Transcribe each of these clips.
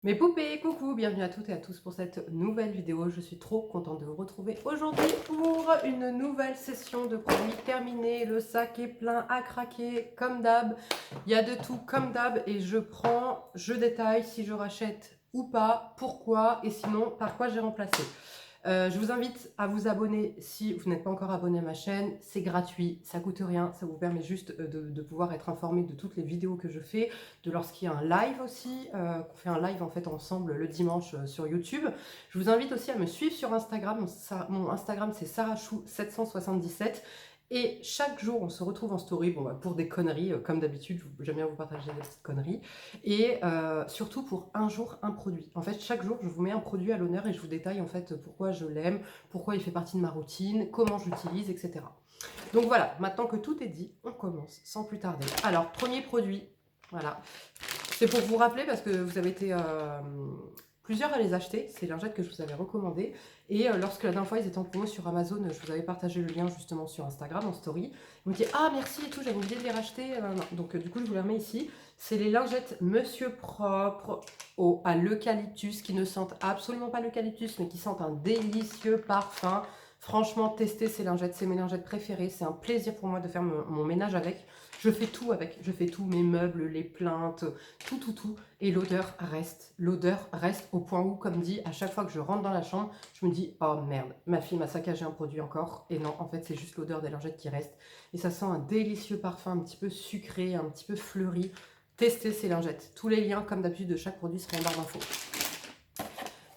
Mes poupées, coucou, bienvenue à toutes et à tous pour cette nouvelle vidéo. Je suis trop contente de vous retrouver aujourd'hui pour une nouvelle session de produits terminés. Le sac est plein à craquer comme d'hab. Il y a de tout comme d'hab et je prends, je détaille si je rachète ou pas, pourquoi et sinon par quoi j'ai remplacé. Je vous invite à vous abonner si vous n'êtes pas encore abonné à ma chaîne, c'est gratuit, ça coûte rien, ça vous permet juste de pouvoir être informé de toutes les vidéos que je fais, de lorsqu'il y a un live aussi, qu'on fait un live en fait ensemble le dimanche sur YouTube. Je vous invite aussi à me suivre sur Instagram, mon Instagram c'est sarachou777. Et chaque jour, on se retrouve en story, bon, bah, pour des conneries, comme d'habitude, j'aime bien vous partager des petites conneries. Et surtout pour un jour, un produit. En fait, chaque jour, je vous mets un produit à l'honneur et je vous détaille en fait pourquoi je l'aime, pourquoi il fait partie de ma routine, comment j'utilise, etc. Donc voilà, maintenant que tout est dit, on commence sans plus tarder. Alors, premier produit, voilà. C'est pour vous rappeler parce que vous avez été plusieurs à les acheter. C'est les lingettes que je vous avais recommandées. Et lorsque la dernière fois ils étaient en promo sur Amazon, je vous avais partagé le lien justement sur Instagram en story. Vous me dites ah merci et tout, j'avais oublié de les racheter. Donc du coup je vous les remets ici. C'est les lingettes Monsieur Propre à l'eucalyptus qui ne sentent absolument pas l'eucalyptus mais qui sentent un délicieux parfum. Franchement, testez ces lingettes, c'est mes lingettes préférées. C'est un plaisir pour moi de faire mon ménage avec. Je fais tout avec, je fais tout, mes meubles, les plaintes, tout. Et l'odeur reste au point où, comme dit, à chaque fois que je rentre dans la chambre, je me dis, oh merde, ma fille m'a saccagé un produit encore. Et non, en fait, c'est juste l'odeur des lingettes qui reste. Et ça sent un délicieux parfum, un petit peu sucré, un petit peu fleuri. Testez ces lingettes. Tous les liens, comme d'habitude, de chaque produit seront en barre d'infos.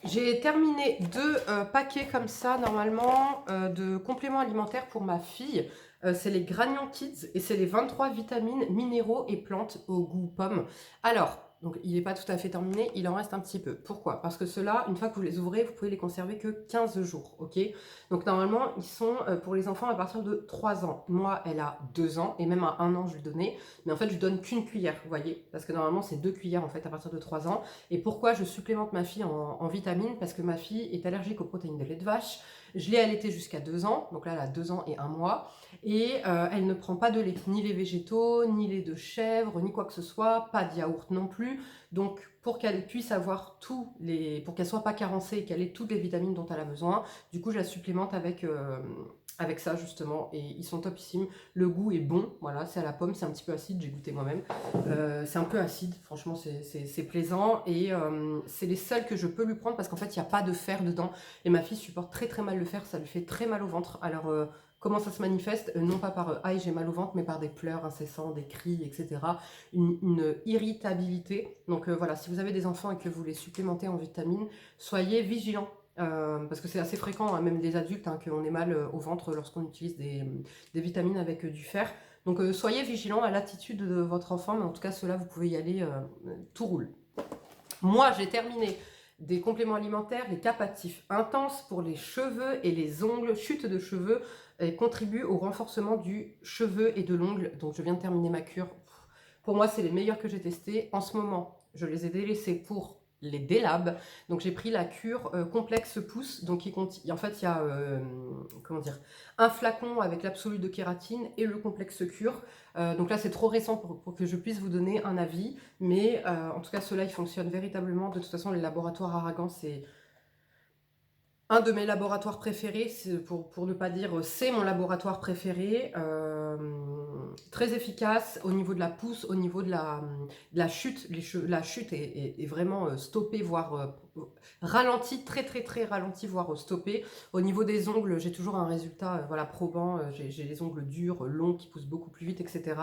J'ai terminé deux paquets comme ça, normalement, de compléments alimentaires pour ma fille. C'est les Granion Kids et c'est les 23 vitamines, minéraux et plantes au goût pomme. Alors, donc il n'est pas tout à fait terminé, il en reste un petit peu. Pourquoi? Parce que ceux-là, une fois que vous les ouvrez, vous pouvez les conserver que 15 jours, ok? Donc normalement, ils sont pour les enfants à partir de 3 ans. Moi, elle a 2 ans et même à 1 an, je lui donnais. Mais en fait, je lui donne qu'une cuillère, vous voyez? Parce que normalement, c'est 2 cuillères en fait à partir de 3 ans. Et pourquoi je supplémente ma fille en vitamines? Parce que ma fille est allergique aux protéines de lait de vache. Je l'ai allaitée jusqu'à 2 ans, donc là elle a 2 ans et 1 mois, et elle ne prend pas de lait, ni les végétaux, ni lait de chèvre, ni quoi que ce soit, pas de yaourt non plus. Donc pour qu'elle puisse avoir pour qu'elle soit pas carencée et qu'elle ait toutes les vitamines dont elle a besoin, du coup je la supplémente avec ça justement, et ils sont topissimes. Le goût est bon, voilà, c'est à la pomme, c'est un petit peu acide, j'ai goûté moi-même. C'est un peu acide, franchement c'est plaisant et c'est les seuls que je peux lui prendre parce qu'en fait il n'y a pas de fer dedans et ma fille supporte très mal le fer, ça lui fait très mal au ventre. Alors comment ça se manifeste? Non pas par aïe j'ai mal au ventre, mais par des pleurs incessants, des cris, etc. Une irritabilité. Donc voilà, si vous avez des enfants et que vous les supplémentez en vitamines, soyez vigilants. Parce que c'est assez fréquent, hein, même des adultes, hein, qu'on ait mal au ventre lorsqu'on utilise des vitamines avec du fer. Donc soyez vigilants à l'attitude de votre enfant, mais en tout cas cela vous pouvez y aller, tout roule. Moi j'ai terminé des compléments alimentaires, les capatifs intenses pour les cheveux et les ongles, chute de cheveux, et contribuent au renforcement du cheveu et de l'ongle. Donc je viens de terminer ma cure. Pour moi c'est les meilleurs que j'ai testés. En ce moment je les ai délaissés pour les délabs. Donc j'ai pris la cure complexe pouce. Donc en fait il y a comment dire, un flacon avec l'absolu de kératine et le complexe cure. Donc là c'est trop récent pour que je puisse vous donner un avis. Mais en tout cas ceux-là ils fonctionnent véritablement. De toute façon les laboratoires Aragan c'est un de mes laboratoires préférés, pour ne pas dire c'est mon laboratoire préféré, très efficace au niveau de la pousse, au niveau de la chute. La chute est vraiment stoppée, voire ralentie, très ralentie, voire stoppée. Au niveau des ongles, j'ai toujours un résultat voilà, probant. J'ai les ongles durs, longs, qui poussent beaucoup plus vite, etc.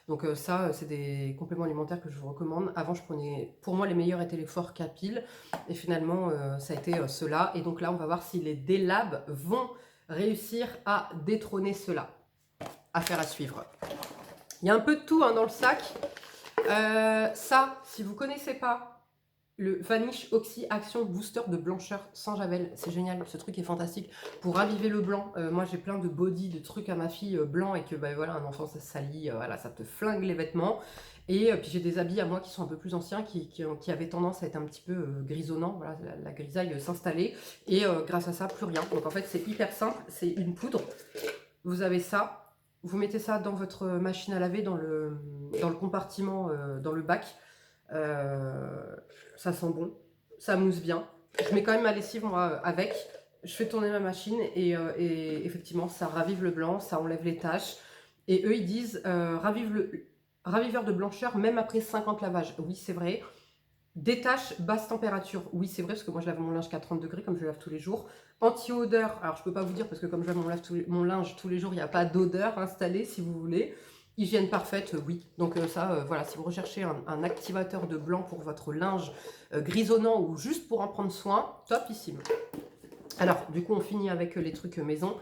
Donc ça, c'est des compléments alimentaires que je vous recommande. Avant, je prenais, pour moi, les meilleurs étaient les Forts Capil. Et finalement, ça a été cela. Et donc là, on va voir si les délabs vont réussir à détrôner cela. Affaire à suivre. Il y a un peu de tout hein, dans le sac. Ça, si vous ne connaissez pas, le Vanish Oxy Action Booster de blancheur sans javel. C'est génial, ce truc est fantastique. Pour raviver le blanc, moi j'ai plein de body, de trucs à ma fille blanc et que bah, voilà, un enfant ça salit, voilà, ça te flingue les vêtements. Et puis j'ai des habits à moi qui sont un peu plus anciens, qui avaient tendance à être un petit peu grisonnants, voilà, la grisaille s'installer. Et grâce à ça, plus rien. Donc en fait c'est hyper simple, c'est une poudre. Vous avez ça, vous mettez ça dans votre machine à laver, dans le compartiment, dans le bac. Ça sent bon. ça mousse bien. Je mets quand même ma lessive, moi, avec. Je fais tourner ma machine et effectivement, ça ravive le blanc, ça enlève les taches. Et eux, ils disent raviveur de blancheur même après 50 lavages. Oui, c'est vrai. Détache basse température. Oui, c'est vrai, parce que moi, je lave mon linge qu'à 30 degrés, comme je le lave tous les jours. Anti-odeur. Alors, je peux pas vous dire, parce que comme je lave mon linge tous les jours, il n'y a pas d'odeur installée, si vous voulez. Hygiène parfaite, oui. Donc ça, voilà, si vous recherchez un activateur de blanc pour votre linge grisonnant ou juste pour en prendre soin, topissime. Alors, du coup, on finit avec les trucs maison.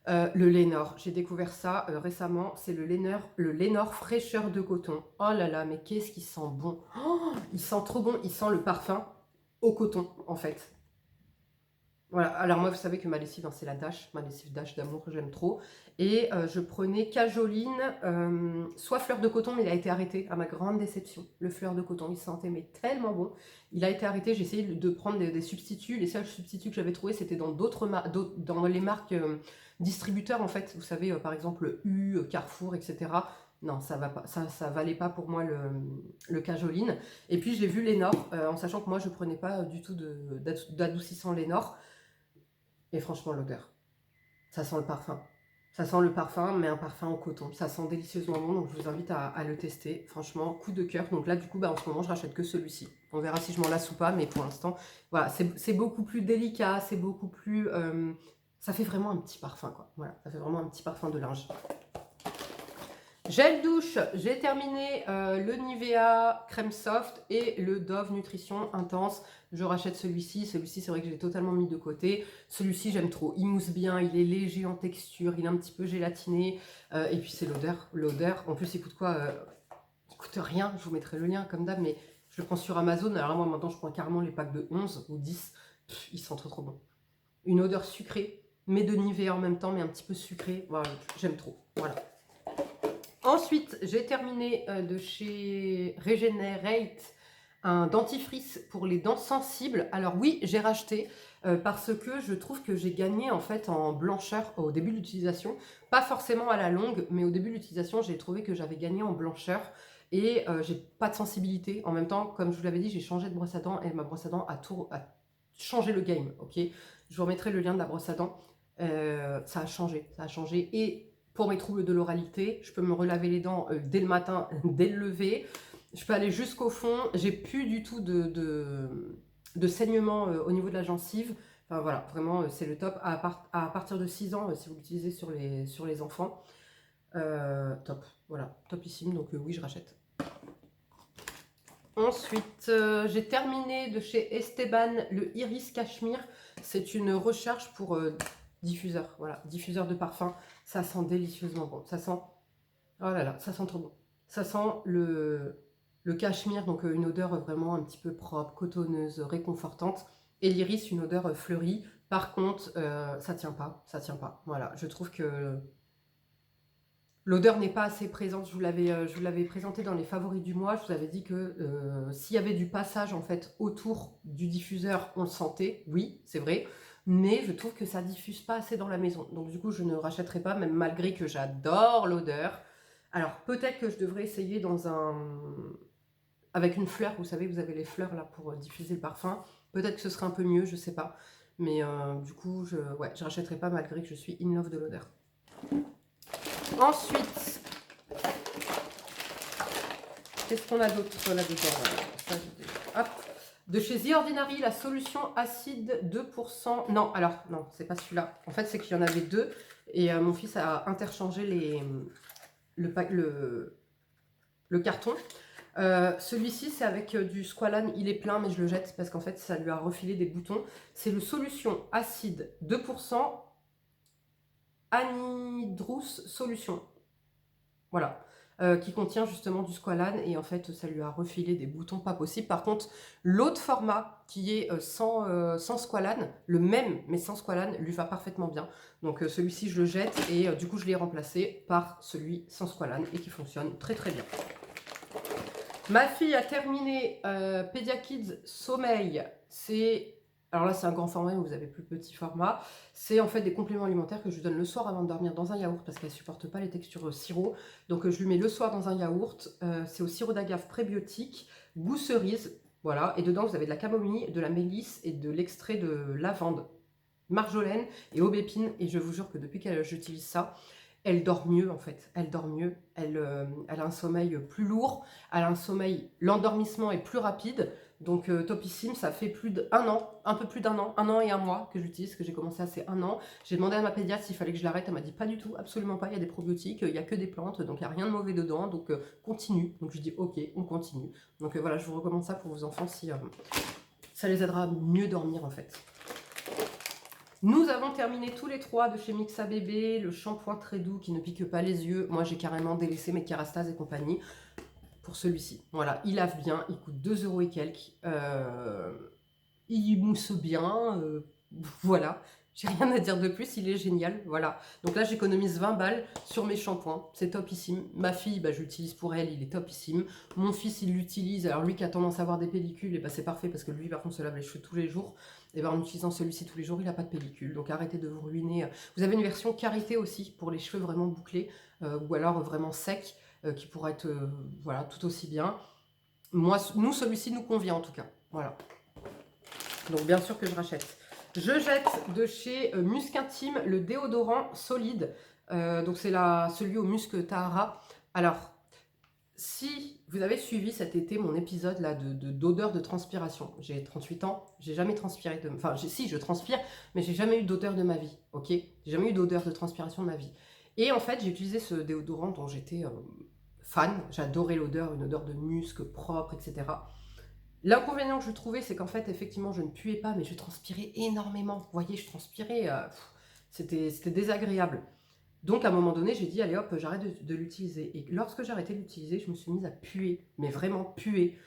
Le Lénor, j'ai découvert ça récemment, c'est le Lénor fraîcheur de coton. Oh là là, mais qu'est-ce qu'il sent bon. Oh, il sent trop bon, il sent le parfum au coton, en fait. Voilà, alors moi, vous savez que ma lessive, hein, c'est la Dash, ma lessive Dash d'amour, j'aime trop. Et je prenais Cajoline, soit fleur de coton, mais il a été arrêté, à ma grande déception. Le fleur de coton, il sentait mais tellement bon. Il a été arrêté, j'ai essayé de prendre des substituts. Les seuls substituts que j'avais trouvés, c'était dans dans les marques distributeurs, en fait. Vous savez, par exemple, U, Carrefour, etc. Non, ça va pas, ça valait pas pour moi le Cajoline. Et puis j'ai vu Lénor, en sachant que moi, je prenais pas du tout d'adoucissant Lénor. Et franchement, l'odeur, ça sent le parfum. Ça sent le parfum, mais un parfum en coton. Ça sent délicieusement bon, donc je vous invite à le tester. Franchement, coup de cœur. Donc là, du coup, en ce moment, je rachète que celui-ci. On verra si je m'en lasse ou pas, mais pour l'instant, voilà, c'est beaucoup plus délicat, c'est beaucoup plus... ça fait vraiment un petit parfum, quoi. Voilà, ça fait vraiment un petit parfum de linge. Gel douche, j'ai terminé le Nivea crème soft et le Dove Nutrition Intense. Je rachète celui-ci. Celui-ci, c'est vrai que j'ai totalement mis de côté. Celui-ci, j'aime trop. Il mousse bien, il est léger en texture, il est un petit peu gélatiné. Et puis, c'est l'odeur. L'odeur, en plus, il coûte quoi il coûte rien. Je vous mettrai le lien comme d'hab, mais je le prends sur Amazon. Alors là, moi, maintenant, je prends carrément les packs de 11 ou 10. Ils sont trop, trop bons. Une odeur sucrée, mais de Nivea en même temps, mais un petit peu sucrée. Voilà, j'aime trop. Voilà. Ensuite, j'ai terminé de chez Regenerate un dentifrice pour les dents sensibles. Alors oui, j'ai racheté parce que je trouve que j'ai gagné en fait en blancheur au début de l'utilisation. Pas forcément à la longue, mais au début de l'utilisation, j'ai trouvé que j'avais gagné en blancheur et j'ai pas de sensibilité. En même temps, comme je vous l'avais dit, j'ai changé de brosse à dents et ma brosse à dents a changé le game. Ok, je vous remettrai le lien de la brosse à dents. Ça a changé, et pour mes troubles de l'oralité, je peux me relaver les dents dès le matin, dès le lever. Je peux aller jusqu'au fond. J'ai plus du tout de saignement au niveau de la gencive. Enfin voilà, vraiment, c'est le top. À partir de 6 ans, si vous l'utilisez sur les enfants, top. Voilà, topissime. Donc oui, je rachète. Ensuite, j'ai terminé de chez Esteban le Iris Cachemire. C'est une recherche pour diffuseur. Voilà, diffuseur de parfum. Ça sent délicieusement bon. Ça sent... Oh là là, ça sent trop bon. Ça sent le cachemire, donc une odeur vraiment un petit peu propre, cotonneuse, réconfortante. Et l'iris, une odeur fleurie. Par contre, ça tient pas. Ça tient pas. Voilà, je trouve que l'odeur n'est pas assez présente. Je vous l'avais présenté dans les favoris du mois. Je vous avais dit que s'il y avait du passage en fait autour du diffuseur, on le sentait. Oui, c'est vrai. Mais je trouve que ça diffuse pas assez dans la maison. Donc du coup, je ne rachèterai pas, même malgré que j'adore l'odeur. Alors peut-être que je devrais essayer avec une fleur. Vous savez, vous avez les fleurs là pour diffuser le parfum. Peut-être que ce serait un peu mieux, je sais pas. Mais du coup, je rachèterai pas malgré que je suis in love de l'odeur. Ensuite, qu'est-ce qu'on a d'autre là-dedans? Hop. De chez The Ordinary, la solution acide 2%. Non, alors, non, c'est pas celui-là. En fait, c'est qu'il y en avait deux. Et mon fils a interchangé le carton. Celui-ci, c'est avec du squalane. Il est plein, mais je le jette parce qu'en fait, ça lui a refilé des boutons. C'est le solution acide 2%. Anhydrous solution. Voilà. Qui contient justement du squalane et en fait ça lui a refilé des boutons pas possible. Par contre, l'autre format qui est sans squalane, le même mais sans squalane, lui va parfaitement bien. Donc celui-ci je le jette et du coup je l'ai remplacé par celui sans squalane et qui fonctionne très très bien. Ma fille a terminé Pediakids Sommeil. Alors là, c'est un grand format, vous avez plus petit format. C'est en fait des compléments alimentaires que je lui donne le soir avant de dormir dans un yaourt parce qu'elle ne supporte pas les textures sirop. Donc je lui mets le soir dans un yaourt. C'est au sirop d'agave prébiotique, goût cerise. Voilà, et dedans vous avez de la camomille, de la mélisse et de l'extrait de lavande, marjolaine et aubépine. Et je vous jure que depuis que j'utilise ça, elle dort mieux en fait, elle dort mieux, elle a un sommeil plus lourd, elle a un sommeil, l'endormissement est plus rapide. Donc topissime, ça fait plus d'un an, un peu plus d'un an et un mois que j'utilise, que j'ai commencé à c'est un an. J'ai demandé à ma pédiatre s'il fallait que je l'arrête, elle m'a dit pas du tout, absolument pas, il y a des probiotiques, il n'y a que des plantes, donc il n'y a rien de mauvais dedans, donc continue. Donc je dis ok, on continue. Donc voilà, je vous recommande ça pour vos enfants si ça les aidera à mieux dormir en fait. Nous avons terminé tous les trois de chez Mixa Bébé, le shampoing très doux qui ne pique pas les yeux. Moi, j'ai carrément délaissé mes Kerastase et compagnie pour celui-ci. Voilà, il lave bien, il coûte 2 € et quelques. Il mousse bien, voilà. J'ai rien à dire de plus, il est génial, voilà. Donc là, j'économise 20 balles sur mes shampoings, c'est topissime. Ma fille, bah, je l'utilise pour elle, il est topissime. Mon fils, il l'utilise, alors lui qui a tendance à avoir des pellicules, et bah, c'est parfait parce que lui, par contre, se lave les cheveux tous les jours. Et bah, en utilisant celui-ci tous les jours, il n'a pas de pellicule, donc arrêtez de vous ruiner. Vous avez une version karité aussi, pour les cheveux vraiment bouclés, ou alors vraiment secs, qui pourra être voilà, tout aussi bien. Moi, nous, celui-ci nous convient en tout cas, voilà. Donc bien sûr que je rachète. Je jette de chez Musc Intime le déodorant solide. Donc c'est celui au musc Tahara. Alors, si vous avez suivi cet été mon épisode là d'odeur de transpiration, j'ai 38 ans, j'ai jamais transpiré de... Enfin, si, je transpire, mais j'ai jamais eu d'odeur de ma vie, ok? J'ai jamais eu d'odeur de transpiration de ma vie. Et en fait, j'ai utilisé ce déodorant dont j'étais fan. J'adorais l'odeur, une odeur de musc propre, etc. L'inconvénient que je trouvais, c'est qu'en fait, effectivement, je ne puais pas, mais je transpirais énormément. Vous voyez, je transpirais, c'était désagréable. Donc, à un moment donné, j'ai dit, allez hop, j'arrête de l'utiliser. Et lorsque j'ai arrêté de l'utiliser, je me suis mise à puer, mais vraiment puer.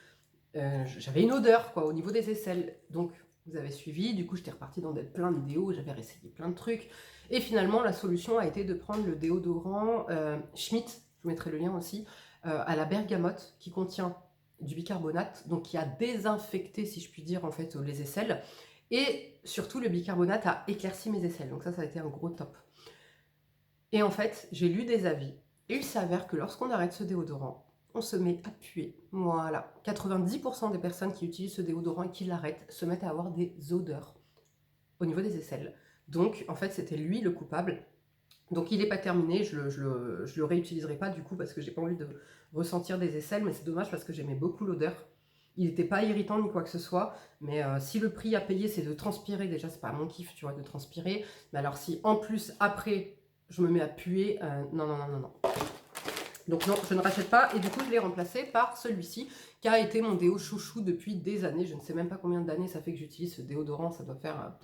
J'avais une odeur, quoi, au niveau des aisselles. Donc, vous avez suivi, du coup, j'étais repartie dans plein de déos, j'avais essayé plein de trucs. Et finalement, la solution a été de prendre le déodorant Schmitt, je vous mettrai le lien aussi, à la bergamote, qui contient du bicarbonate, donc qui a désinfecté, si je puis dire, en fait, les aisselles. Et surtout, le bicarbonate a éclairci mes aisselles. Donc ça a été un gros top. Et en fait, j'ai lu des avis. Et il s'avère que lorsqu'on arrête ce déodorant, on se met à puer. Voilà. 90% des personnes qui utilisent ce déodorant et qui l'arrêtent se mettent à avoir des odeurs au niveau des aisselles. Donc, en fait, c'était lui le coupable. Donc, il n'est pas terminé. Je le réutiliserai pas du coup parce que j'ai pas envie de ressentir des aisselles. Mais c'est dommage parce que j'aimais beaucoup l'odeur. Il n'était pas irritant ni quoi que ce soit. Mais si le prix à payer, c'est de transpirer, déjà, c'est pas mon kiff, tu vois, de transpirer. Mais alors, si en plus, après, je me mets à puer, non, non, non, non, non. Donc non, je ne rachète pas. Et du coup, je l'ai remplacé par celui-ci, qui a été mon déo chouchou depuis des années. Je ne sais même pas combien d'années ça fait que j'utilise ce déodorant. Ça doit faire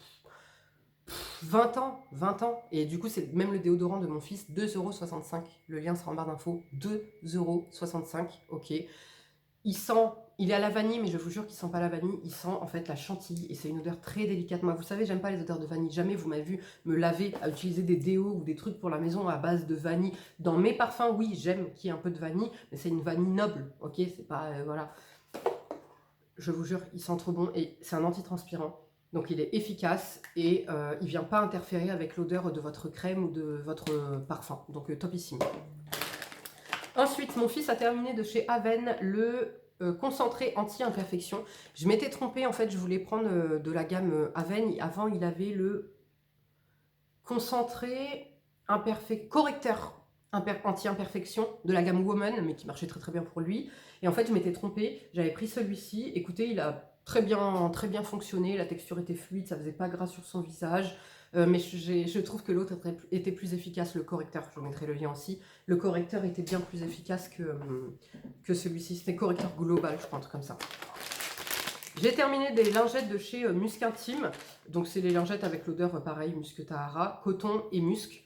20 ans. 20 ans. Et du coup, c'est même le déodorant de mon fils, 2,65 €. Le lien sera en barre d'infos. 2,65 €. Ok. Il est à la vanille, mais je vous jure qu'il sent pas la vanille. Il sent en fait la chantilly. Et c'est une odeur très délicate. Moi, vous savez, j'aime pas les odeurs de vanille. Jamais vous m'avez vu me laver à utiliser des déos ou des trucs pour la maison à base de vanille. Dans mes parfums, oui, j'aime qu'il y ait un peu de vanille, mais c'est une vanille noble, ok? C'est pas... voilà. Je vous jure, il sent trop bon et c'est un antitranspirant. Donc il est efficace et il vient pas interférer avec l'odeur de votre crème ou de votre parfum. Donc topissime. Ensuite, mon fils a terminé de chez Aven le concentré anti-imperfection. Je m'étais trompée, en fait, je voulais prendre de la gamme Aven. Avant, il avait le concentré correcteur anti-imperfection de la gamme Woman, mais qui marchait très très bien pour lui. Et en fait, je m'étais trompée, j'avais pris celui-ci. Écoutez, il a très bien fonctionné, la texture était fluide, ça faisait pas gras sur son visage. Mais je trouve que l'autre était plus efficace, le correcteur, je vous mettrai le lien aussi. Le correcteur était bien plus efficace que celui-ci. C'était correcteur global, je crois, un truc comme ça. J'ai terminé des lingettes de chez Musc Intime. Donc, c'est les lingettes avec l'odeur pareil, musc Tahara, coton et musc.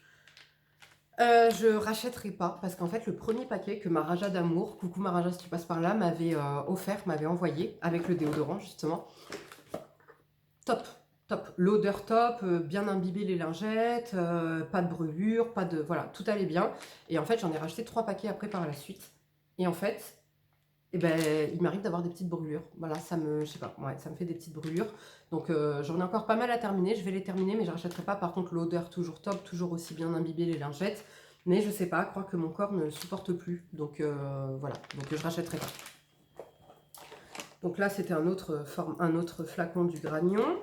Je rachèterai pas parce qu'en fait, le premier paquet que ma Raja d'amour, coucou ma Raja si tu passes par là, m'avait offert, m'avait envoyé avec le déodorant justement. Top. Top, l'odeur top, bien imbibé les lingettes, pas de brûlure, pas de... Voilà, tout allait bien. Et en fait, j'en ai racheté 3 paquets après par la suite. Et en fait, eh ben, il m'arrive d'avoir des petites brûlures. Voilà, je sais pas, ouais, ça me fait des petites brûlures. Donc, j'en ai encore pas mal à terminer. Je vais les terminer, mais je ne rachèterai pas. Par contre, l'odeur toujours top, toujours aussi bien imbibé les lingettes. Mais je sais pas, je crois que mon corps ne le supporte plus. Donc, voilà, donc je rachèterai pas. Donc là, c'était un autre flacon du Gragnon.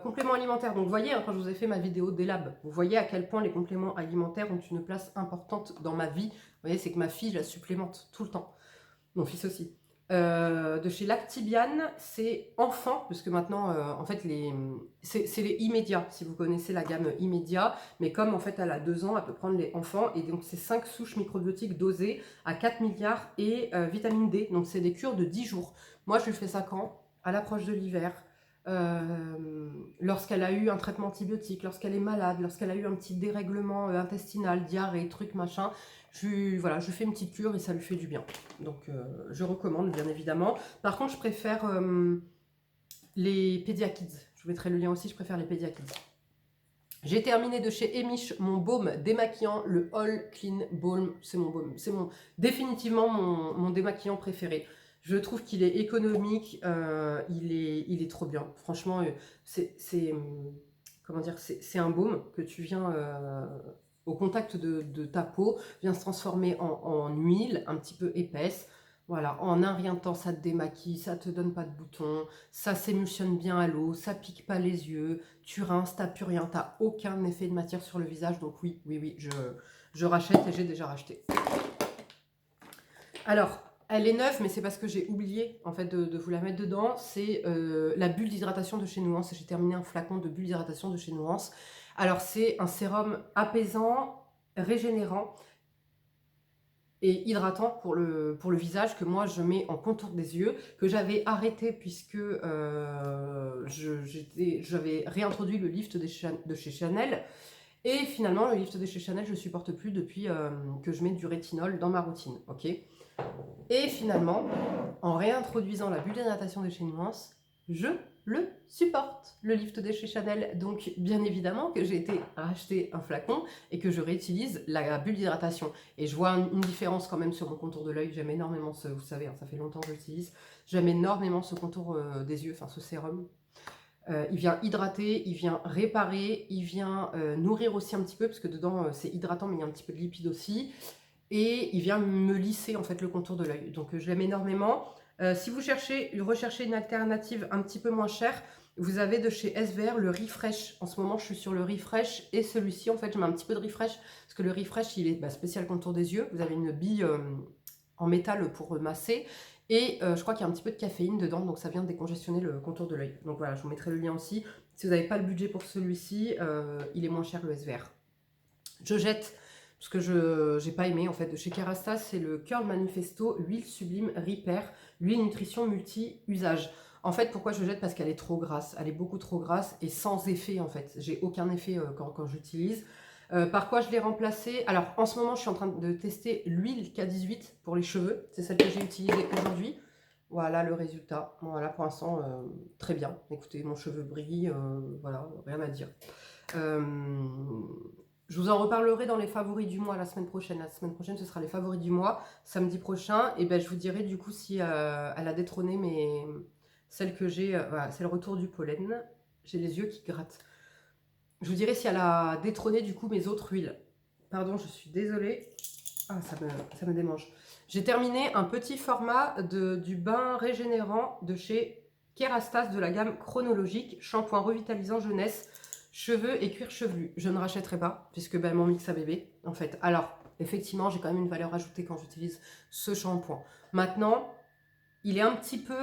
Compléments alimentaires. Donc vous voyez, hein, quand je vous ai fait ma vidéo des labs, vous voyez à quel point les compléments alimentaires ont une place importante dans ma vie. Vous voyez, c'est que ma fille, je la supplémente tout le temps. Mon fils aussi. De chez Lactibiane, c'est enfant, parce que maintenant, en fait, c'est les immédiats, si vous connaissez la gamme immédiat, mais comme en fait elle a 2 ans, elle peut prendre les enfants, et donc c'est 5 souches microbiotiques dosées à 4 milliards et vitamine D, donc c'est des cures de 10 jours. Moi, je lui fais ça quand? À l'approche de l'hiver, lorsqu'elle a eu un traitement antibiotique, lorsqu'elle est malade, lorsqu'elle a eu un petit dérèglement intestinal, diarrhée, truc, machin, voilà, je fais une petite cure et ça lui fait du bien. Donc, je recommande, bien évidemment. Par contre, je préfère les Pediakids. Je vous mettrai le lien aussi, je préfère les Pediakids. J'ai terminé de chez Emish mon baume démaquillant, le All Clean Balm. C'est mon baume, c'est définitivement mon démaquillant préféré. Je trouve qu'il est économique, il est trop bien. Franchement, comment dire, c'est un baume que tu viens au contact de ta peau, vient se transformer en huile un petit peu épaisse. Voilà, en un rien de temps, ça te démaquille, ça te donne pas de boutons, ça s'émulsionne bien à l'eau, ça pique pas les yeux, tu rinces, t'as plus rien, t'as aucun effet de matière sur le visage. Donc oui, je rachète et j'ai déjà racheté. Alors, elle est neuve, mais c'est parce que j'ai oublié en fait de vous la mettre dedans. C'est la bulle d'hydratation de chez Nuance. J'ai terminé un flacon de bulle d'hydratation de chez Nuance. Alors, c'est un sérum apaisant, régénérant et hydratant pour le visage que moi je mets en contour des yeux, que j'avais arrêté puisque j'avais réintroduit le lift de chez Chanel. Et finalement, le lift de chez Chanel, je ne supporte plus depuis que je mets du rétinol dans ma routine. Ok. Et finalement, en réintroduisant la bulle d'hydratation de chez Nuance, je le supporte, le lift de chez Chanel. Donc, bien évidemment que j'ai été racheter un flacon et que je réutilise la bulle d'hydratation. Et je vois une différence quand même sur mon contour de l'œil. J'aime énormément ce, vous savez, hein, ça fait longtemps que je l'utilise. J'aime énormément ce contour des yeux, enfin ce sérum. Il vient hydrater, il vient réparer, il vient nourrir aussi un petit peu, parce que dedans c'est hydratant, mais il y a un petit peu de lipides aussi. Et il vient me lisser en fait le contour de l'œil. Donc je l'aime énormément. Si vous recherchez une alternative un petit peu moins chère, vous avez de chez SVR le Refresh. En ce moment, je suis sur le Refresh et celui-ci, en fait, je mets un petit peu de Refresh parce que le Refresh, il est spécial contour des yeux. Vous avez une bille en métal pour masser et je crois qu'il y a un petit peu de caféine dedans, donc ça vient décongestionner le contour de l'œil. Donc voilà, je vous mettrai le lien aussi. Si vous n'avez pas le budget pour celui-ci, il est moins cher le SVR. Je jette parce que je n'ai pas aimé en fait. De chez Kerastase, c'est le Curl Manifesto Huile Sublime Repair, l'huile nutrition multi-usage. En fait, pourquoi je jette? Parce qu'elle est trop grasse. Elle est beaucoup trop grasse et sans effet en fait. J'ai aucun effet quand j'utilise. Par quoi je l'ai remplacé? Alors, en ce moment, je suis en train de tester l'huile K18 pour les cheveux. C'est celle que j'ai utilisée aujourd'hui. Voilà le résultat. Voilà, pour l'instant, très bien. Écoutez, mon cheveu brille. Voilà, rien à dire. Je vous en reparlerai dans les favoris du mois la semaine prochaine. La semaine prochaine, ce sera les favoris du mois. Samedi prochain, et ben, je vous dirai du coup si elle a détrôné celle que j'ai. Voilà, c'est le retour du pollen. J'ai les yeux qui grattent. Je vous dirai si elle a détrôné du coup mes autres huiles. Pardon, je suis désolée. Ah, ça me démange. J'ai terminé un petit format du bain régénérant de chez Kerastase de la gamme chronologique, shampoing revitalisant jeunesse, cheveux et cuir chevelu. Je ne rachèterai pas puisque mon mix à bébé en fait. Alors effectivement, j'ai quand même une valeur ajoutée quand j'utilise ce shampoing. Maintenant, il est un petit peu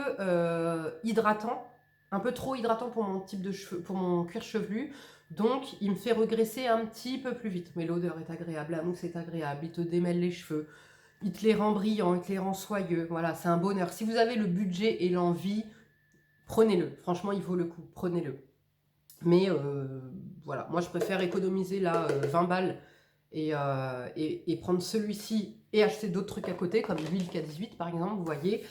hydratant, un peu trop hydratant pour mon type de cheveux, pour mon cuir chevelu. Donc, il me fait regresser un petit peu plus vite. Mais l'odeur est agréable, la mousse est agréable, il te démêle les cheveux, il te les rend brillants, il te les rend soyeux. Voilà, c'est un bonheur. Si vous avez le budget et l'envie, prenez-le. Franchement, il vaut le coup, prenez-le. Mais voilà, moi je préfère économiser là 20 balles et prendre celui-ci et acheter d'autres trucs à côté, comme l'huile K18 par exemple, vous voyez,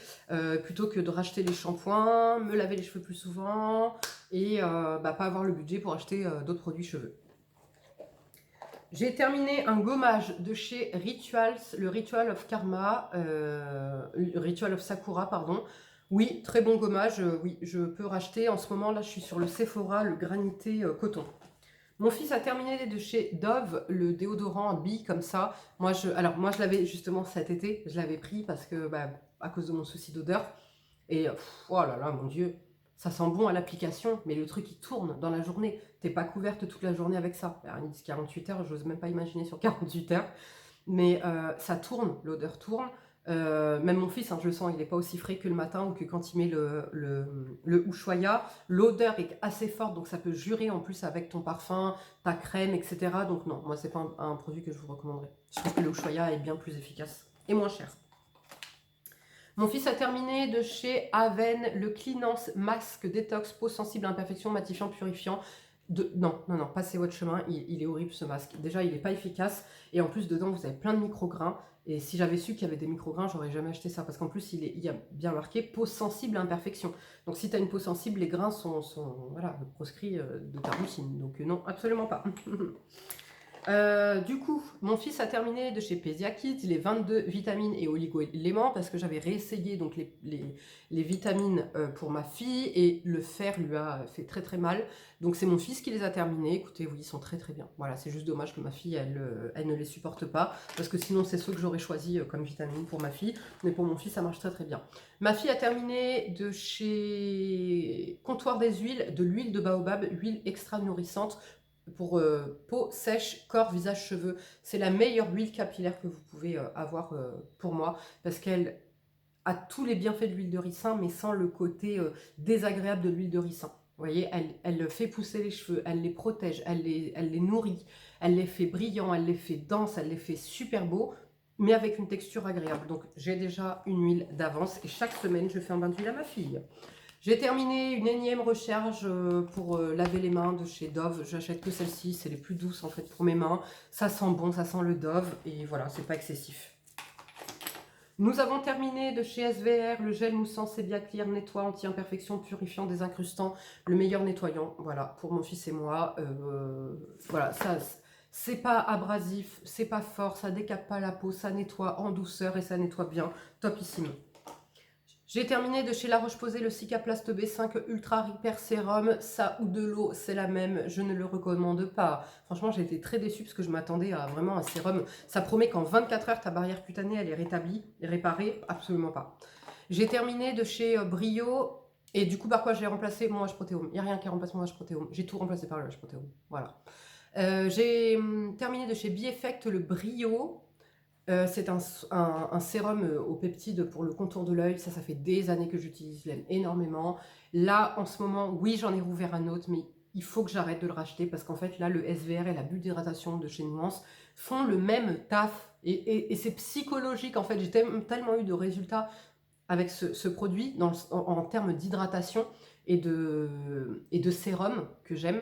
plutôt que de racheter les shampoings, me laver les cheveux plus souvent et pas avoir le budget pour acheter d'autres produits cheveux. J'ai terminé un gommage de chez Rituals, le Ritual of Karma, le Ritual of Sakura, pardon. Oui, très bon gommage, oui, je peux racheter. En ce moment, là, je suis sur le Sephora, le granité coton. Mon fils a terminé de chez Dove, le déodorant bille comme ça. Alors moi, je l'avais justement cet été, je l'avais pris parce que à cause de mon souci d'odeur. Et oh là là, mon Dieu, ça sent bon à l'application, mais le truc il tourne dans la journée. T'es pas couverte toute la journée avec ça. Alors, ils disent 48 heures, j'ose même pas imaginer sur 48 heures. Mais ça tourne, l'odeur tourne. Même mon fils, hein, je le sens, il n'est pas aussi frais que le matin ou que quand il met le Ushuaïa. L'odeur est assez forte, donc ça peut jurer en plus avec ton parfum, ta crème, etc. Donc non, moi c'est pas un produit que je vous recommanderais. Je trouve que le Ushuaïa est bien plus efficace et moins cher. Mon fils a terminé de chez Aven le Cleanance Masque Détox Peau sensible à imperfection, matifiant, purifiant. Non, passez votre chemin, il est horrible ce masque. Déjà, il n'est pas efficace et en plus, dedans, vous avez plein de micro-grains. Et si j'avais su qu'il y avait des micro-grains, j'aurais jamais acheté ça parce qu'en plus, il y a bien marqué peau sensible à imperfection. Donc, si tu as une peau sensible, les grains sont voilà, proscrits de ta routine. Donc, non, absolument pas. Du coup, mon fils a terminé de chez Pesia Kids les 22 vitamines et oligo-éléments parce que j'avais réessayé donc les vitamines pour ma fille et le fer lui a fait très très mal. Donc c'est mon fils qui les a terminés. Écoutez, oui, ils sont très très bien. Voilà, c'est juste dommage que ma fille, elle ne les supporte pas parce que sinon c'est ceux que j'aurais choisi comme vitamines pour ma fille. Mais pour mon fils, ça marche très très bien. Ma fille a terminé de chez Comptoir des Huiles, de l'huile de baobab, huile extra nourrissante pour peau sèche, corps, visage, cheveux. C'est la meilleure huile capillaire que vous pouvez avoir pour moi parce qu'elle a tous les bienfaits de l'huile de ricin mais sans le côté désagréable de l'huile de ricin. Vous voyez, elle fait pousser les cheveux, elle les protège, elle les nourrit, elle les fait brillants, elle les fait denses, elle les fait super beaux, mais avec une texture agréable. Donc j'ai déjà une huile d'avance et chaque semaine je fais un bain d'huile à ma fille. J'ai terminé une énième recharge pour laver les mains de chez Dove. J'achète que celle-ci, c'est les plus douces en fait pour mes mains. Ça sent bon, ça sent le Dove et voilà, c'est pas excessif. Nous avons terminé de chez SVR le gel moussant Sebia Clear nettoie, anti-imperfection, purifiant, désincrustant, le meilleur nettoyant. Voilà, pour mon fils et moi. Voilà, ça c'est pas abrasif, c'est pas fort, ça décape pas la peau, ça nettoie en douceur et ça nettoie bien. Topissime. J'ai terminé de chez La Roche-Posay le Cicaplast B5 Ultra Repair Sérum. Ça ou de l'eau, c'est la même. Je ne le recommande pas. Franchement, j'ai été très déçue parce que je m'attendais à vraiment un sérum. Ça promet qu'en 24 heures, ta barrière cutanée, elle est rétablie, réparée. Absolument pas. J'ai terminé de chez Brio. Et du coup, par quoi j'ai remplacé mon H-Protéome? Il n'y a rien qui remplace mon H-Protéome. J'ai tout remplacé par le H-Protéome. Voilà. J'ai terminé de chez Bieffect le Brio. C'est un sérum aux peptides pour le contour de l'œil. Ça fait des années que j'utilise, je l'aime énormément. Là, en ce moment, oui, j'en ai rouvert un autre, mais il faut que j'arrête de le racheter parce qu'en fait, là, le SVR et la bulle d'hydratation de chez Nuance font le même taf. Et c'est psychologique, en fait. J'ai tellement eu de résultats avec ce produit en termes d'hydratation et de sérum que j'aime,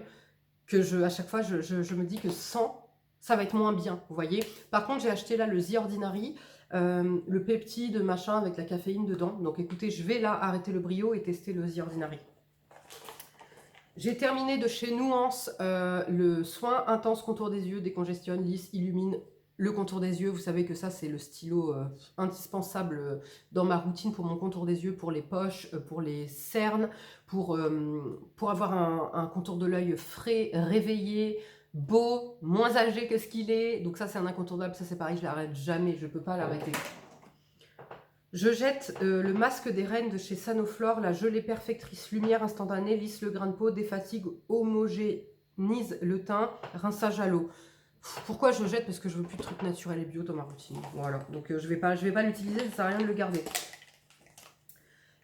que à chaque fois, je me dis que sans ça va être moins bien, vous voyez. Par contre, j'ai acheté là le The Ordinary, le peptide machin avec la caféine dedans. Donc écoutez, je vais là arrêter le Brio et tester le The Ordinary. J'ai terminé de chez Nuance le soin intense contour des yeux, décongestionne, lisse, illumine le contour des yeux. Vous savez que ça, c'est le stylo indispensable dans ma routine pour mon contour des yeux, pour les poches, pour les cernes, pour avoir un contour de l'œil frais, réveillé, beau, moins âgé que ce qu'il est. Donc ça, c'est un incontournable. Ça, c'est pareil, je l'arrête jamais. Je peux pas l'arrêter. Je jette le masque des reines de chez Sanoflore, la gelée perfectrice lumière instantanée, lisse le grain de peau, défatigue, homogénise le teint, rinçage à l'eau. Pourquoi je jette? Parce que je veux plus de trucs naturels et bio dans ma routine. Voilà, donc je vais pas l'utiliser, ça sert à rien de le garder.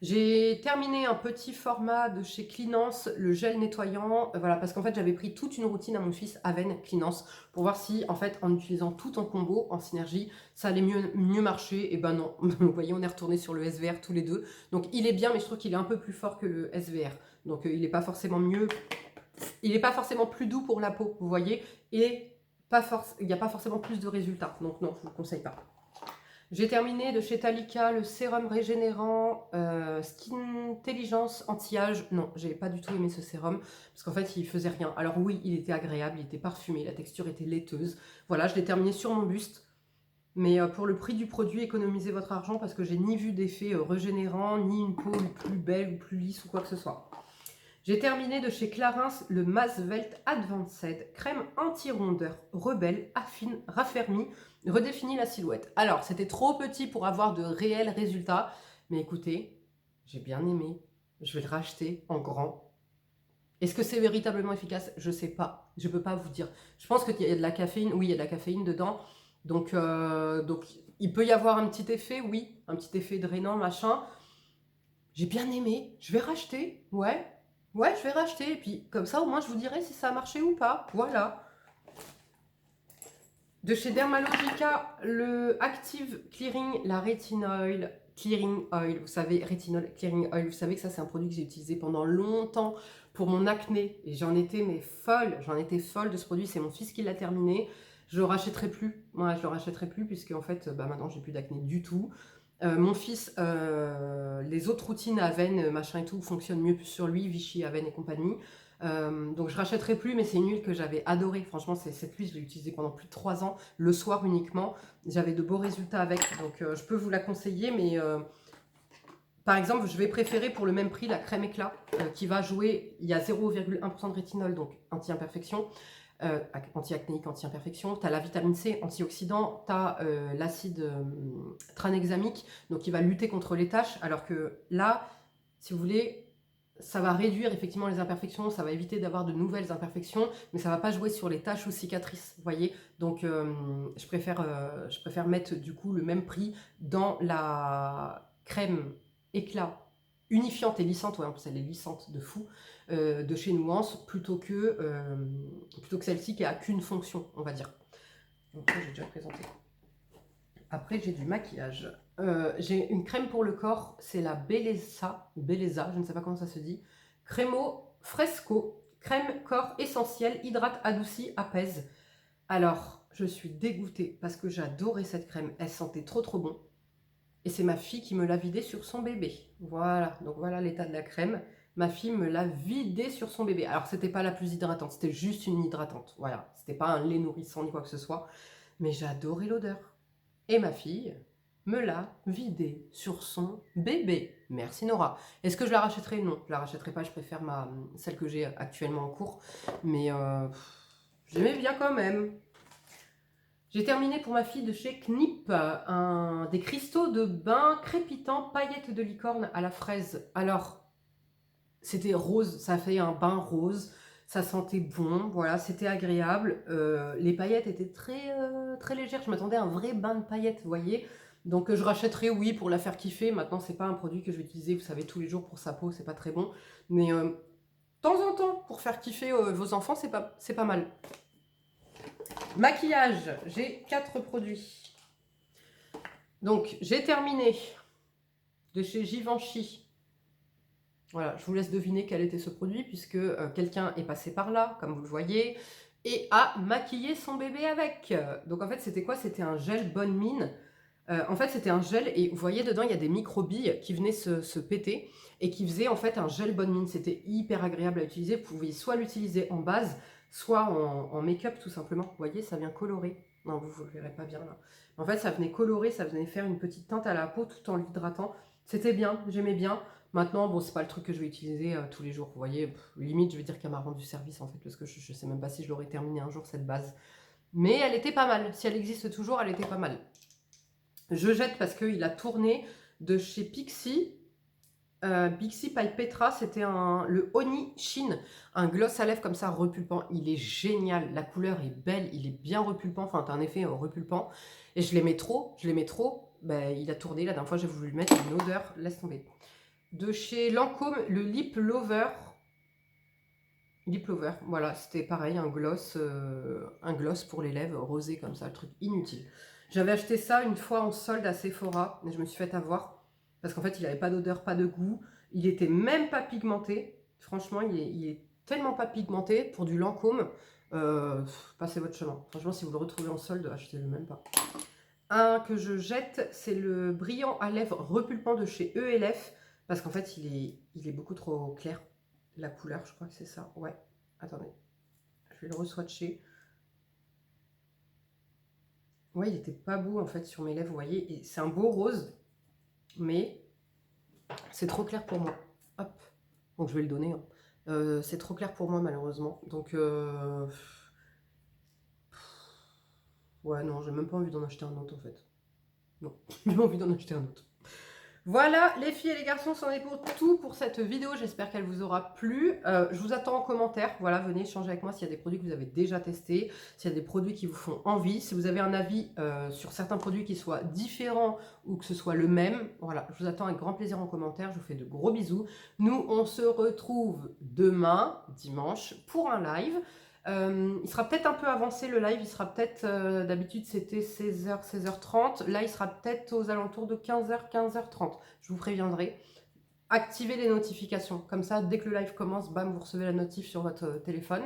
J'ai terminé un petit format de chez Cleanance, le gel nettoyant, voilà, parce qu'en fait j'avais pris toute une routine à mon fils Aven Cleanance pour voir si en fait en utilisant tout en combo, en synergie, ça allait mieux marcher. Et ben non, vous voyez, on est retourné sur le SVR tous les deux. Donc il est bien, mais je trouve qu'il est un peu plus fort que le SVR. Donc il n'est pas forcément mieux, il n'est pas forcément plus doux pour la peau, vous voyez, et il n'y a pas forcément plus de résultats. Donc non, je ne vous le conseille pas. J'ai terminé de chez Talika le sérum régénérant Skin Intelligence anti-âge. Non, j'ai pas du tout aimé ce sérum parce qu'en fait il faisait rien. Alors oui, il était agréable, il était parfumé, la texture était laiteuse. Voilà, je l'ai terminé sur mon buste. Mais pour le prix du produit, économisez votre argent parce que j'ai ni vu d'effet régénérant, ni une peau plus belle ou plus lisse ou quoi que ce soit. J'ai terminé de chez Clarins le Masvelt Advanced, crème anti-rondeur, rebelle, affine, raffermie, redéfinit la silhouette. Alors, c'était trop petit pour avoir de réels résultats, mais écoutez, j'ai bien aimé. Je vais le racheter en grand. Est-ce que c'est véritablement efficace? Je ne sais pas. Je ne peux pas vous dire. Je pense qu'il y a de la caféine. Oui, il y a de la caféine dedans. Donc il peut y avoir un petit effet, oui. Un petit effet drainant, machin. J'ai bien aimé. Je vais racheter. Ouais. Ouais, je vais racheter. Et puis, comme ça, au moins, je vous dirai si ça a marché ou pas. Voilà. De chez Dermalogica, le Active Clearing, la Retinol Clearing Oil. Vous savez, Retinol Clearing Oil, vous savez que ça, c'est un produit que j'ai utilisé pendant longtemps pour mon acné. Et j'en étais mais folle. J'en étais folle de ce produit. C'est mon fils qui l'a terminé. Je le rachèterai plus. Moi, je le rachèterai plus puisque en fait, maintenant, j'ai plus d'acné du tout. Mon fils, les autres routines Aven, machin et tout, fonctionnent mieux sur lui, Vichy, Aven et compagnie. Donc je rachèterai plus, mais c'est une huile que j'avais adorée. Franchement, cette huile, je l'ai utilisée pendant plus de 3 ans, le soir uniquement. J'avais de beaux résultats avec, donc je peux vous la conseiller, mais par exemple, je vais préférer pour le même prix la crème éclat qui va jouer. Il y a 0,1% de rétinol, donc anti-imperfection. Anti-acnéique, anti-imperfection, tu as la vitamine C, antioxydant, tu as l'acide tranexamique, donc qui va lutter contre les taches, alors que là, si vous voulez, ça va réduire effectivement les imperfections, ça va éviter d'avoir de nouvelles imperfections, mais ça va pas jouer sur les taches ou cicatrices, vous voyez. Donc je préfère mettre du coup le même prix dans la crème éclat unifiante et lissante, ouais, en plus elle est lissante de fou, de chez Nuance, plutôt que celle-ci qui a qu'une fonction, on va dire. Donc ça, j'ai déjà présenté. Après, j'ai du maquillage. J'ai une crème pour le corps, c'est la Belleza, je ne sais pas comment ça se dit. Crémo Fresco, crème corps essentiel, hydrate, adoucit, apaise. Alors, je suis dégoûtée parce que j'adorais cette crème, elle sentait trop trop bon. Et c'est ma fille qui me l'a vidée sur son bébé. Voilà, donc voilà l'état de la crème. Ma fille me l'a vidée sur son bébé. Alors, c'était pas la plus hydratante, c'était juste une hydratante. Voilà, c'était pas un lait nourrissant ni quoi que ce soit. Mais j'adorais l'odeur. Et ma fille me l'a vidée sur son bébé. Merci Nora. Est-ce que je la rachèterai? Non, je la rachèterai pas. Je préfère celle que j'ai actuellement en cours. Mais j'aimais bien quand même. J'ai terminé pour ma fille de chez Knip des cristaux de bain crépitants paillettes de licorne à la fraise. Alors, c'était rose, ça fait un bain rose, ça sentait bon, voilà, c'était agréable. Les paillettes étaient très légères, je m'attendais à un vrai bain de paillettes, vous voyez. Donc je rachèterai, oui, pour la faire kiffer. Maintenant, c'est pas un produit que je vais utiliser, vous savez, tous les jours pour sa peau, c'est pas très bon. Mais de temps en temps, pour faire kiffer vos enfants, c'est pas mal. Maquillage, j'ai 4 produits. Donc, j'ai terminé de chez Givenchy. Voilà, je vous laisse deviner quel était ce produit, puisque quelqu'un est passé par là, comme vous le voyez, et a maquillé son bébé avec. Donc, en fait, c'était quoi? C'était un gel bonne mine. En fait, c'était un gel, et vous voyez, dedans, il y a des micro-billes qui venaient se péter, et qui faisaient, en fait, un gel bonne mine. C'était hyper agréable à utiliser. Vous pouviez soit l'utiliser en base, soit en make-up tout simplement. Vous voyez, ça vient colorer. Non, vous ne le verrez pas bien là. En fait, ça venait colorer, ça venait faire une petite teinte à la peau tout en l'hydratant. C'était bien, j'aimais bien. Maintenant, bon, c'est pas le truc que je vais utiliser tous les jours. Vous voyez, limite, je vais dire qu'elle m'a rendu service en fait, parce que je sais même pas si je l'aurais terminé un jour cette base. Mais elle était pas mal. Si elle existe toujours, elle était pas mal. Je jette parce qu'il a tourné de chez Pixi. Pixi by Petra, c'était le Honey Sheen, un gloss à lèvres comme ça repulpant. Il est génial, la couleur est belle, il est bien repulpant, enfin t'as un effet repulpant. Et je l'aimais trop, Ben, il a tourné, la dernière fois j'ai voulu lui mettre une odeur, laisse tomber. De chez Lancôme, le Lip Lover. Lip Lover, voilà, c'était pareil, un gloss pour les lèvres, rosé comme ça, le truc inutile. J'avais acheté ça une fois en solde à Sephora, mais je me suis fait avoir. Parce qu'en fait, il n'avait pas d'odeur, pas de goût. Il était même pas pigmenté. Franchement, il est tellement pas pigmenté pour du Lancôme. Passez votre chemin. Franchement, si vous le retrouvez en solde, achetez-le même pas. Un que je jette, c'est le brillant à lèvres repulpant de chez ELF. Parce qu'en fait, il est beaucoup trop clair. La couleur, je crois que c'est ça. Ouais, attendez. Je vais le re-swatcher. Ouais, il était pas beau en fait sur mes lèvres, vous voyez. Et c'est un beau rose. Mais c'est trop clair pour moi. Hop. Donc je vais le donner. Hein. C'est trop clair pour moi malheureusement. Donc, ouais, non, j'ai même pas envie d'en acheter un autre en fait. Non, j'ai pas envie d'en acheter un autre. Voilà, les filles et les garçons, c'en est pour tout pour cette vidéo. J'espère qu'elle vous aura plu. Je vous attends en commentaire. Voilà, venez échanger avec moi s'il y a des produits que vous avez déjà testés, s'il y a des produits qui vous font envie. Si vous avez un avis sur certains produits qui soient différents ou que ce soit le même, voilà, je vous attends avec grand plaisir en commentaire. Je vous fais de gros bisous. Nous, on se retrouve demain, dimanche, pour un live. Il sera peut-être un peu avancé le live, il sera peut-être, d'habitude c'était 16h, 16h30, là il sera peut-être aux alentours de 15h, 15h30, je vous préviendrai. Activez les notifications, comme ça dès que le live commence, bam, vous recevez la notif sur votre téléphone.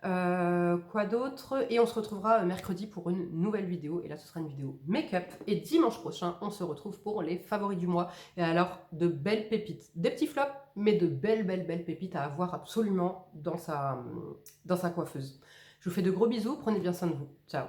Quoi d'autre? Et on se retrouvera mercredi pour une nouvelle vidéo. Et là, ce sera une vidéo make-up. Et dimanche prochain, on se retrouve pour les favoris du mois. Et alors, de belles pépites. Des petits flops, mais de belles, belles, belles pépites à avoir absolument dans sa coiffeuse. Je vous fais de gros bisous. Prenez bien soin de vous. Ciao.